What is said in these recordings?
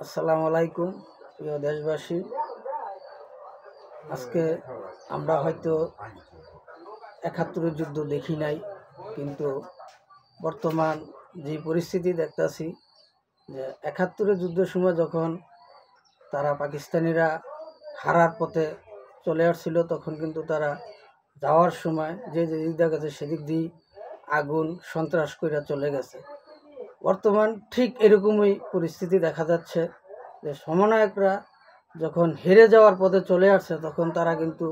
আসসালামু আলাইকুম প্রিয় দেশবাসী। আজকে আমরা হয়তো ৭১-এর যুদ্ধ দেখি নাই, কিন্তু বর্তমান যে পরিস্থিতি দেখতেছি যে ৭১-এর যুদ্ধের সময় যখন তারা পাকিস্তানিরা হারার পথে চলে আসছিল, তখন কিন্তু তারা যাওয়ার সময় যে দিক গেছে সেদিক দিয়ে আগুন সন্ত্রাস করে চলে গেছে। বর্তমান ঠিক এরকমই পরিস্থিতি দেখা যাচ্ছে যে সমন্বয়করা যখন হেরে যাওয়ার পথে চলে আসছে, তখন তারা কিন্তু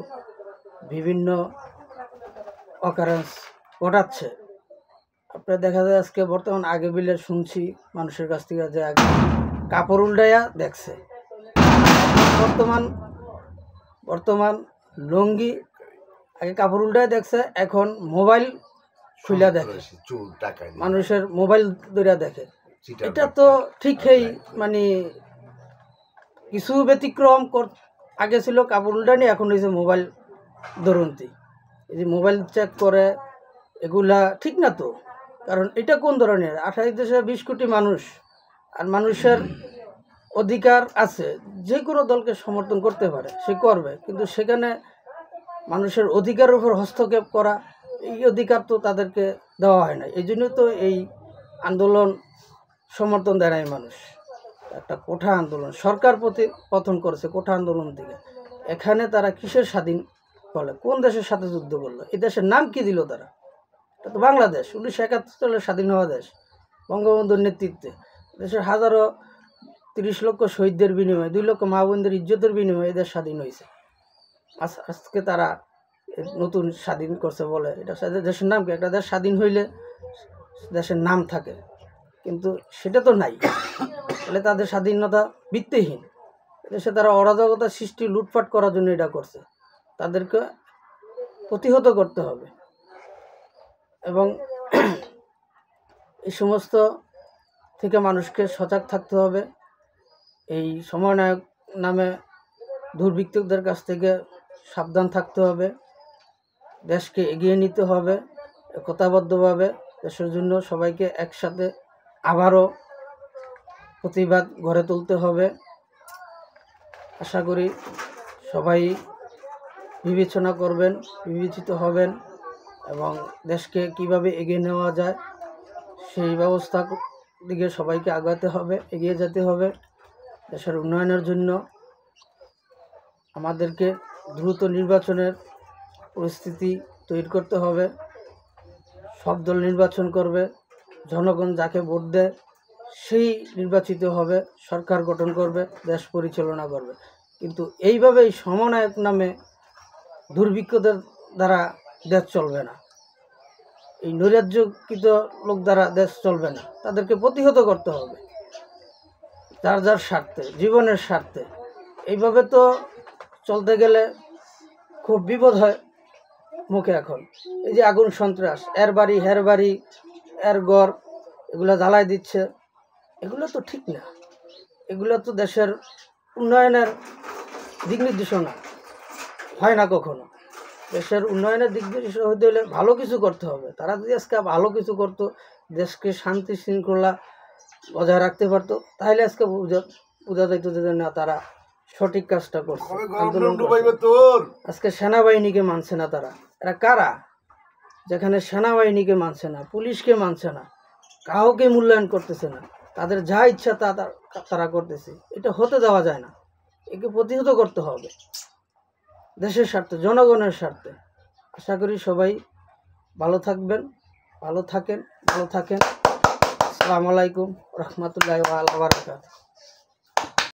বিভিন্ন অকারেন্স ঘটাচ্ছে। আপনার দেখা যায় আজকে বর্তমান আগে বিলে শুনছি মানুষের কাছ থেকে যে আগে কাপড় উল্টাইয়া দেখছে, বর্তমান লুঙ্গি আগে কাপড় উল্টায় দেখছে, এখন মোবাইল খুলে দেখে, মানুষের মোবাইল ধরে দেখে। এটা তো ঠিকই, মানে কিছু ব্যতিক্রম আগে ছিল কাপড় উল্টানি, এখন হয়েছে মোবাইল ধরন্তি। এই যে মোবাইল চেক করে, এগুলা ঠিক না তো। কারণ এটা কোন ধরনের 28 দেশে 20 কোটি মানুষ, আর মানুষের অধিকার আছে, যে কোনো দলকে সমর্থন করতে পারে, সে করবে, কিন্তু সেখানে মানুষের অধিকারের উপর হস্তক্ষেপ করা, এই অধিকার তো তাদেরকে দেওয়া হয় না। এই জন্য তো এই আন্দোলন সমর্থন দেয় নাই মানুষ। একটা কোঠা আন্দোলন সরকার পতন করেছে, কোঠা আন্দোলন থেকে। এখানে তারা কিসের স্বাধীন বলে, কোন দেশের সাথে যুদ্ধ করলো? এই দেশের নাম কি দিল তারা? এটা তো বাংলাদেশ, 1971 সালের স্বাধীন হওয়া দেশ, বঙ্গবন্ধুর নেতৃত্বে। দেশের 30 লক্ষ শহীদদের বিনিময়ে, 2 লক্ষ মা বোনদের ইজ্জতের বিনিময়ে এদের স্বাধীন হয়েছে। আজকে তারা নতুন স্বাধীন করছে বলে, এটা দেশের নাম কি? একটা দেশ স্বাধীন হইলে দেশের নাম থাকে, কিন্তু সেটা তো নাই। তাহলে তাদের স্বাধীনতা ভিত্তিহীন। দেশে তারা অরাজকতা সৃষ্টি, লুটপাট করার জন্য এটা করছে। তাদেরকে প্রতিহত করতে হবে এবং এই সমস্ত থেকে মানুষকে সজাগ থাকতে হবে। এই সমন্বয়ক নামে দুর্বৃত্তদের কাছ থেকে সাবধান থাকতে হবে। দেশকে এগিয়ে নিতে হবে একতাবদ্ধভাবে। দেশের জন্য সবাইকে একসাথে আবারও প্রতিবাদ গড়ে তুলতে হবে। আশা করি সবাই বিবেচনা করবেন, বিবেচিত হবেন এবং দেশকে কিভাবে এগিয়ে নেওয়া যায় সেই ব্যবস্থা দিকে সবাইকে আগাতে হবে, এগিয়ে যেতে হবে। দেশের উন্নয়নের জন্য আমাদেরকে দ্রুত নির্বাচনের পরিস্থিতি তৈরি করতে হবে। সব দল নির্বাচন করবে, জনগণ যাকে ভোট দেয় সেই নির্বাচিত হবে, সরকার গঠন করবে, দেশ পরিচালনা করবে। কিন্তু এইভাবেই সমন্বয়ক নামে দুর্ভিক্ষদের দ্বারা দেশ চলবে না, এই নৈরাজ্যকৃত লোক দ্বারা দেশ চলবে না। তাদেরকে প্রতিহত করতে হবে যার যার স্বার্থে, জীবনের স্বার্থে। এইভাবে তো চলতে গেলে খুব বিপদ হয় মুখে। এখন এই যে আগুন সন্ত্রাস, এর বাড়ি হের বাড়ি, এর ঘর, এগুলো জ্বালাই দিচ্ছে, এগুলো তো ঠিক না। এগুলো তো দেশের উন্নয়নের দিক নির্দেশনা হয় না কখনো। দেশের উন্নয়নের দিক নির্দেশনা হতে হলে ভালো কিছু করতে হবে। তারা যদি আজকে ভালো কিছু করতো, দেশকে শান্তি শৃঙ্খলা বজায় রাখতে পারতো, তাহলে আজকে বোঝা যেত যে না, তারা সঠিক কাজটা করছে, আন্দোলন করছে। আজকে সেনাবাহিনীকে মানছে না তারা। এরা কারা? যেখানে সেনাবাহিনীকে মানছে না, পুলিশকে মানছে না, কাউকে মূল্যায়ন করতেছে না, তাদের যা ইচ্ছা তারা করতেছে। এটা হতে দেওয়া যায় না। একে প্রতিহত করতে হবে দেশের স্বার্থে, জনগণের স্বার্থে। আশা করি সবাই ভালো থাকবেন, ভালো থাকেন। আসসালামু আলাইকুম রহমতুল্লাহি ওয়া বারাকাতুহু।